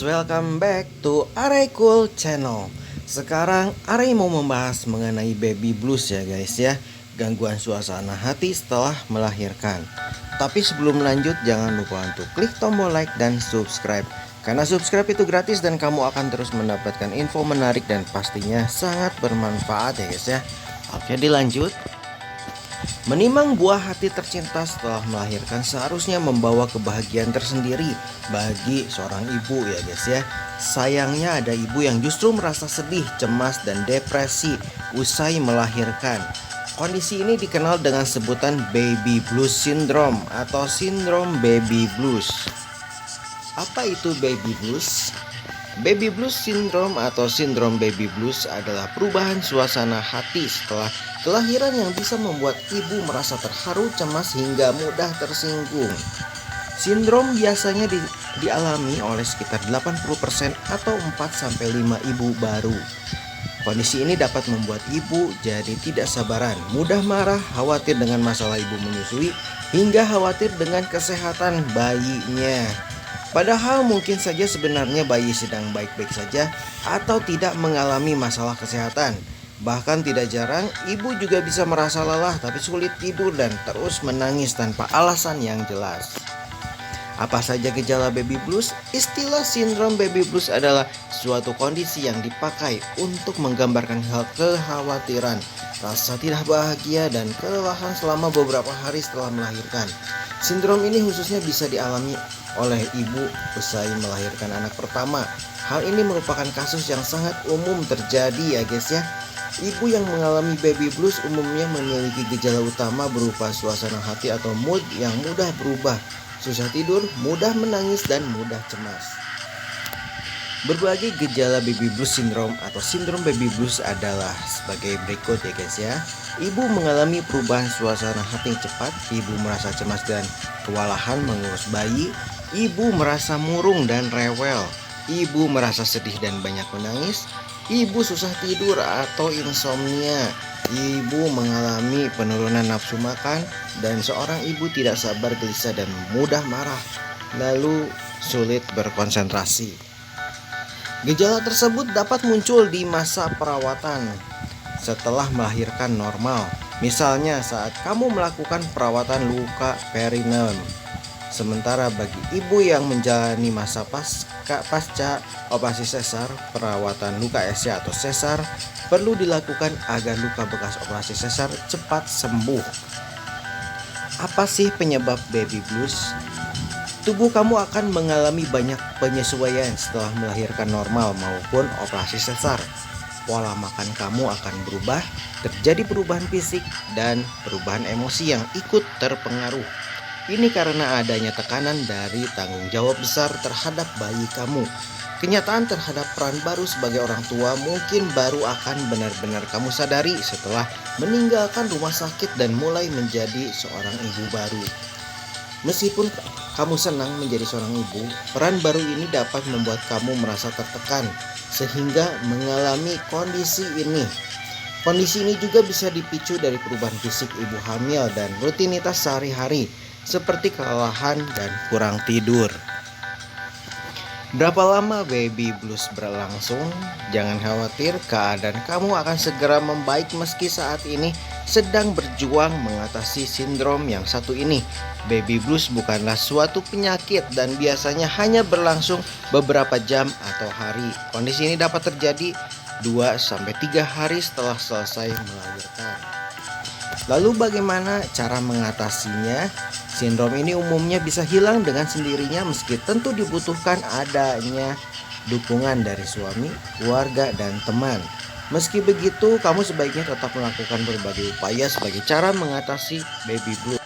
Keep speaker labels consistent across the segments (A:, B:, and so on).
A: guys, welcome back to Aray Cool Channel. Sekarang Aray mau membahas mengenai baby blues ya guys ya. Gangguan suasana hati setelah melahirkan. Tapi sebelum lanjut jangan lupa untuk klik tombol like dan subscribe. Karena subscribe itu gratis dan kamu akan terus mendapatkan info menarik dan pastinya sangat bermanfaat ya guys ya. Oke, dilanjut. Menimang buah hati tercinta setelah melahirkan seharusnya membawa kebahagiaan tersendiri bagi seorang ibu ya guys ya. Sayangnya ada ibu yang justru merasa sedih, cemas, dan depresi usai melahirkan. Kondisi ini dikenal dengan sebutan baby blues syndrome atau sindrom baby blues. Apa itu baby blues? Baby blues syndrome atau sindrom baby blues adalah perubahan suasana hati setelah kelahiran yang bisa membuat ibu merasa terharu, cemas, hingga mudah tersinggung. Sindrom biasanya dialami oleh sekitar 80% atau 4-5 ibu baru. Kondisi ini dapat membuat ibu jadi tidak sabaran, mudah marah, khawatir dengan masalah ibu menyusui, hingga khawatir dengan kesehatan bayinya. Padahal mungkin saja sebenarnya bayi sedang baik-baik saja atau tidak mengalami masalah kesehatan. Bahkan tidak jarang ibu juga bisa merasa lelah tapi sulit tidur dan terus menangis tanpa alasan yang jelas. Apa saja gejala baby blues? Istilah sindrom baby blues adalah suatu kondisi yang dipakai untuk menggambarkan hal kekhawatiran, rasa tidak bahagia, dan kelelahan selama beberapa hari setelah melahirkan. Sindrom ini khususnya bisa dialami oleh ibu usai melahirkan anak pertama. Hal ini merupakan kasus yang sangat umum terjadi ya guys ya. Ibu yang mengalami baby blues umumnya memiliki gejala utama berupa suasana hati atau mood yang mudah berubah, susah tidur, mudah menangis, dan mudah cemas. Berbagai gejala baby blues syndrome atau sindrom baby blues adalah sebagai berikut ya guys ya. Ibu mengalami perubahan suasana hati yang cepat, ibu merasa cemas dan kewalahan mengurus bayi, ibu merasa murung dan rewel, ibu merasa sedih dan banyak menangis, ibu susah tidur atau insomnia, ibu mengalami penurunan nafsu makan, dan seorang ibu tidak sabar, gelisah, dan mudah marah, lalu sulit berkonsentrasi. Gejala tersebut dapat muncul di masa perawatan setelah melahirkan normal. Misalnya saat kamu melakukan perawatan luka perineum. Sementara bagi ibu yang menjalani masa pasca operasi sesar, perawatan luka SC atau sesar perlu dilakukan agar luka bekas operasi sesar cepat sembuh. Apa sih penyebab baby blues? Tubuh kamu akan mengalami banyak penyesuaian setelah melahirkan normal maupun operasi sesar. Pola makan kamu akan berubah, terjadi perubahan fisik dan perubahan emosi yang ikut terpengaruh. Ini karena adanya tekanan dari tanggung jawab besar terhadap bayi kamu. Kenyataan terhadap peran baru sebagai orang tua mungkin baru akan benar-benar kamu sadari setelah meninggalkan rumah sakit dan mulai menjadi seorang ibu baru. Meskipun kamu senang menjadi seorang ibu, peran baru ini dapat membuat kamu merasa tertekan sehingga mengalami kondisi ini. Kondisi ini juga bisa dipicu dari perubahan fisik ibu hamil dan rutinitas sehari-hari seperti kelelahan dan kurang tidur. Berapa lama baby blues berlangsung? Jangan khawatir, keadaan kamu akan segera membaik meski saat ini sedang berjuang mengatasi sindrom yang satu ini. Baby blues bukanlah suatu penyakit dan biasanya hanya berlangsung beberapa jam atau hari. Kondisi ini dapat terjadi 2-3 hari setelah selesai melahirkan. Lalu bagaimana cara mengatasinya? Sindrom ini umumnya bisa hilang dengan sendirinya meski tentu dibutuhkan adanya dukungan dari suami, keluarga, dan teman. Meski begitu, kamu sebaiknya tetap melakukan berbagai upaya sebagai cara mengatasi baby blues.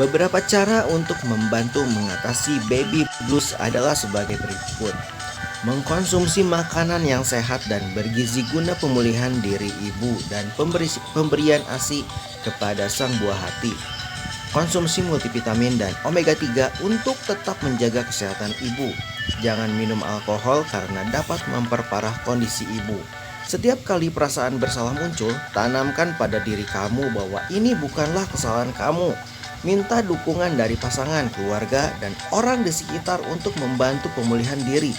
A: Beberapa cara untuk membantu mengatasi baby blues adalah sebagai berikut. Mengkonsumsi makanan yang sehat dan bergizi guna pemulihan diri ibu dan pemberian ASI kepada sang buah hati. Konsumsi multivitamin dan omega 3 untuk tetap menjaga kesehatan ibu. Jangan minum alkohol karena dapat memperparah kondisi ibu. Setiap kali perasaan bersalah muncul, tanamkan pada diri kamu bahwa ini bukanlah kesalahan kamu. Minta dukungan dari pasangan, keluarga, dan orang di sekitar untuk membantu pemulihan diri.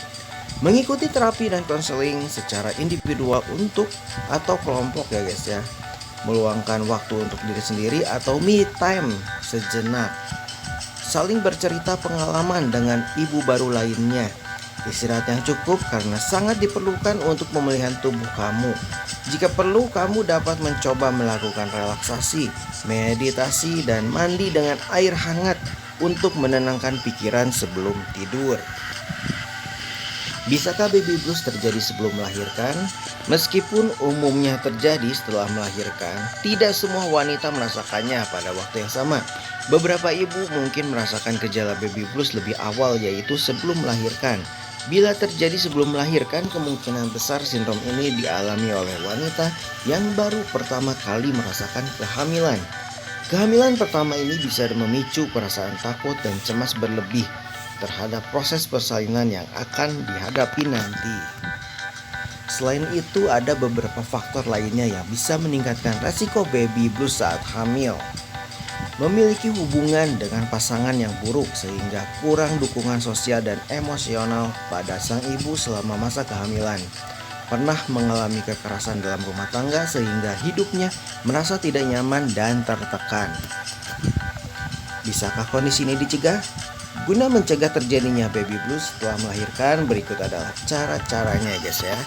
A: Mengikuti terapi dan konseling secara individual untuk atau kelompok ya guys ya. Meluangkan waktu untuk diri sendiri atau me time sejenak. Saling bercerita pengalaman dengan ibu baru lainnya. Istirahat yang cukup karena sangat diperlukan untuk pemulihan tubuh kamu. Jika perlu, kamu dapat mencoba melakukan relaksasi, meditasi, dan mandi dengan air hangat untuk menenangkan pikiran sebelum tidur. Bisakah baby blues terjadi sebelum melahirkan? Meskipun umumnya terjadi setelah melahirkan, tidak semua wanita merasakannya pada waktu yang sama. Beberapa ibu mungkin merasakan gejala baby blues lebih awal, yaitu sebelum melahirkan. Bila terjadi sebelum melahirkan, kemungkinan besar sindrom ini dialami oleh wanita yang baru pertama kali merasakan kehamilan. Kehamilan pertama ini bisa memicu perasaan takut dan cemas berlebih terhadap proses persalinan yang akan dihadapi nanti. Selain itu, ada beberapa faktor lainnya yang bisa meningkatkan resiko baby blues saat hamil. Memiliki hubungan dengan pasangan yang buruk sehingga kurang dukungan sosial dan emosional pada sang ibu selama masa kehamilan. Pernah mengalami kekerasan dalam rumah tangga sehingga hidupnya merasa tidak nyaman dan tertekan. Bisakah kondisi ini dicegah? Guna mencegah terjadinya baby blues setelah melahirkan, berikut adalah cara-caranya guys ya.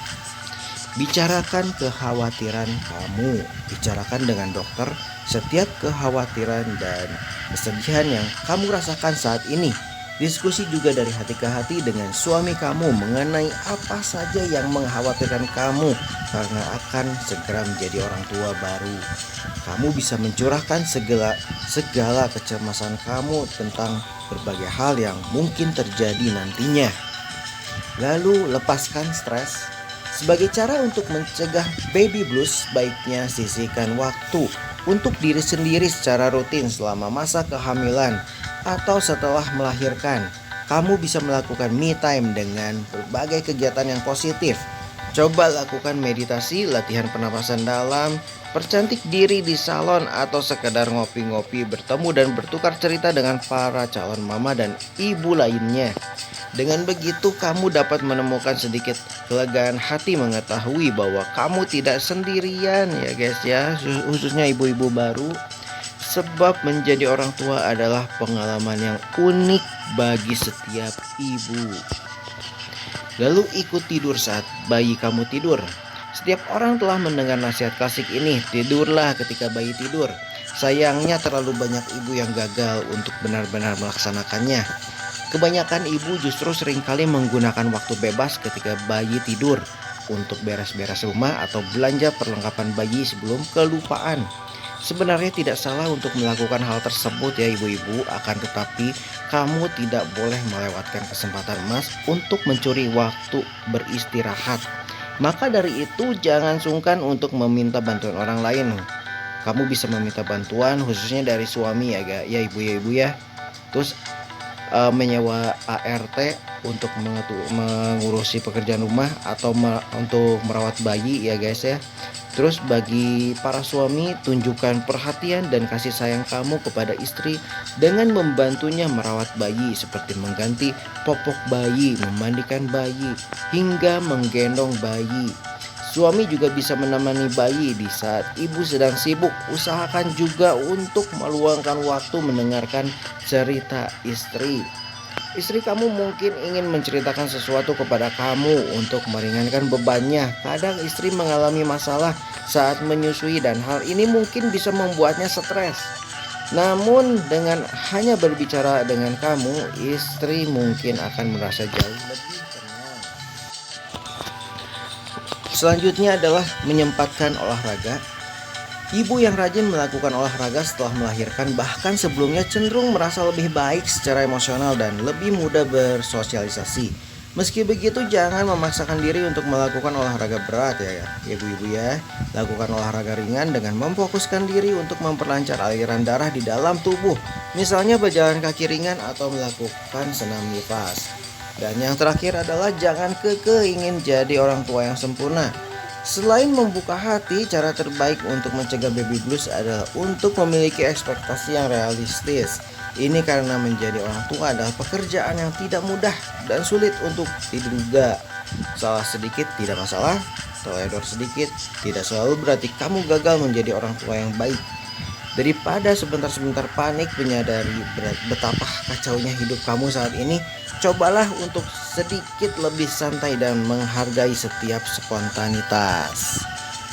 A: Bicarakan kekhawatiran kamu. Bicarakan dengan dokter setiap kekhawatiran dan kesedihan yang kamu rasakan saat ini. Diskusi juga dari hati ke hati dengan suami kamu mengenai apa saja yang mengkhawatirkan kamu karena akan segera menjadi orang tua baru. Kamu bisa mencurahkan segala kecemasan kamu tentang berbagai hal yang mungkin terjadi nantinya. Lalu lepaskan stres. Sebagai cara untuk mencegah baby blues, baiknya sisihkan waktu untuk diri sendiri secara rutin selama masa kehamilan atau setelah melahirkan. Kamu bisa melakukan me time dengan berbagai kegiatan yang positif. Coba lakukan meditasi, latihan pernapasan dalam, percantik diri di salon, atau sekedar ngopi-ngopi, bertemu dan bertukar cerita dengan para calon mama dan ibu lainnya. Dengan begitu kamu dapat menemukan sedikit kelegaan hati mengetahui bahwa kamu tidak sendirian ya guys ya, khususnya ibu-ibu baru. Sebab menjadi orang tua adalah pengalaman yang unik bagi setiap ibu. Lalu ikut tidur saat bayi kamu tidur. Setiap orang telah mendengar nasihat klasik ini, tidurlah ketika bayi tidur. Sayangnya terlalu banyak ibu yang gagal untuk benar-benar melaksanakannya. Kebanyakan ibu justru seringkali menggunakan waktu bebas ketika bayi tidur untuk beres-beres rumah atau belanja perlengkapan bayi sebelum kelupaan. Sebenarnya tidak salah untuk melakukan hal tersebut ya ibu-ibu, akan tetapi kamu tidak boleh melewatkan kesempatan emas untuk mencuri waktu beristirahat. Maka dari itu jangan sungkan untuk meminta bantuan orang lain. Kamu bisa meminta bantuan khususnya dari suami ya ibu ya. Terus menyewa ART untuk mengurusi pekerjaan rumah atau untuk merawat bayi ya guys ya. Terus bagi para suami, tunjukkan perhatian dan kasih sayang kamu kepada istri dengan membantunya merawat bayi seperti mengganti popok bayi, memandikan bayi, hingga menggendong bayi. Suami juga bisa menemani bayi di saat ibu sedang sibuk. Usahakan juga untuk meluangkan waktu mendengarkan cerita istri. Istri kamu mungkin ingin menceritakan sesuatu kepada kamu untuk meringankan bebannya. Kadang istri mengalami masalah saat menyusui dan hal ini mungkin bisa membuatnya stres. Namun dengan hanya berbicara dengan kamu, istri mungkin akan merasa jauh lebih tenang. Selanjutnya adalah menyempatkan olahraga. Ibu yang rajin melakukan olahraga setelah melahirkan bahkan sebelumnya cenderung merasa lebih baik secara emosional dan lebih mudah bersosialisasi. Meski begitu jangan memaksakan diri untuk melakukan olahraga berat ya ibu-ibu ya. Lakukan olahraga ringan dengan memfokuskan diri untuk memperlancar aliran darah di dalam tubuh. Misalnya berjalan kaki ringan atau melakukan senam lipas. Dan yang terakhir adalah jangan ingin jadi orang tua yang sempurna. Selain membuka hati, cara terbaik untuk mencegah baby blues adalah untuk memiliki ekspektasi yang realistis. Ini karena menjadi orang tua adalah pekerjaan yang tidak mudah dan sulit untuk diduga. Salah sedikit tidak masalah, teledor sedikit tidak selalu berarti kamu gagal menjadi orang tua yang baik. Daripada sebentar-sebentar panik menyadari betapa kacaunya hidup kamu saat ini, cobalah untuk sedikit lebih santai dan menghargai setiap spontanitas.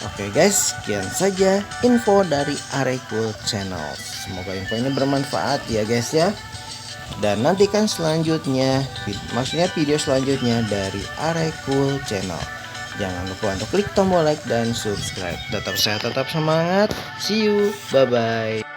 A: Oke guys, sekian saja info dari Arekul Channel. Semoga info ini bermanfaat ya guys ya. Dan nantikan selanjutnya, maksudnya video selanjutnya dari Arekul Channel. Jangan lupa untuk klik tombol like dan subscribe. Tetap sehat, tetap semangat. See you, bye bye.